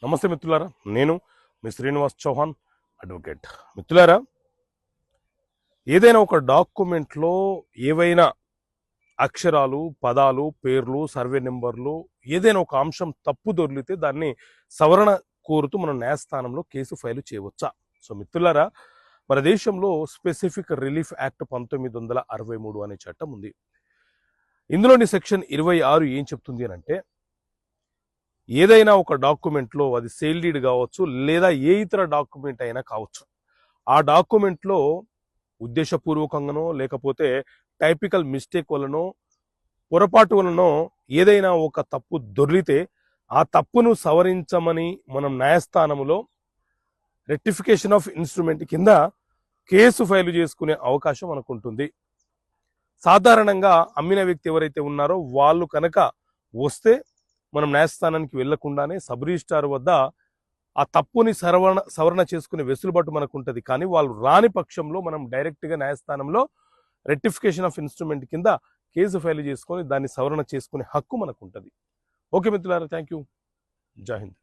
నమస్తే మిత్రులారా, నేను మీ శ్రీనివాస్ చౌహాన్ అడ్వకేట్. మిత్రులారా, ఏదైనా ఒక డాక్యుమెంట్లో ఏవైనా అక్షరాలు, పదాలు, పేర్లు, సర్వే నెంబర్లు ఏదైనా ఒక అంశం తప్పు దొర్లితే దాన్ని సవరణ కోరుతూ మనం న్యాయస్థానంలో కేసు ఫైలు చేయవచ్చా? సో మిత్రులారా, మన దేశంలో స్పెసిఫిక్ రిలీఫ్ యాక్ట్ 1963 అనే చట్టం ఉంది. ఇందులోని సెక్షన్ 26 ఏం చెప్తుంది అని అంటే, ఏదైనా ఒక డాక్యుమెంట్లో అది సేల్ డీడ్ కావచ్చు లేదా ఏ ఇతర డాక్యుమెంట్ అయినా కావచ్చు, ఆ డాక్యుమెంట్లో ఉద్దేశపూర్వకంగానో లేకపోతే టైపికల్ మిస్టేక్ వలనో పొరపాటు వలనో ఏదైనా ఒక తప్పు దొర్లితే ఆ తప్పును సవరించమని మనం న్యాయస్థానంలో రెక్టిఫికేషన్ ఆఫ్ ఇన్స్ట్రుమెంట్ కింద కేసు ఫైలు చేసుకునే అవకాశం మనకు ఉంటుంది. సాధారణంగా అమ్మిన వ్యక్తి ఎవరైతే ఉన్నారో వాళ్ళు కనుక వస్తే మనం న్యాయస్థానానికి వెళ్లకుండానే సబ్ రిజిస్ట్రార్ వద్ద ఆ తప్పుని సవరణ చేసుకునే వెసులుబాటు మనకు ఉంటుంది. కానీ వాళ్ళు రాని పక్షంలో మనం డైరెక్ట్గా న్యాయస్థానంలో రెక్టిఫికేషన్ ఆఫ్ ఇన్స్ట్రుమెంట్ కింద కేసు ఫైల్ చేసుకొని దాన్ని సవరణ చేసుకునే హక్కు మనకు ఉంటుంది. ఓకే మిత్రులారా, థ్యాంక్ యూ. జై హింద్.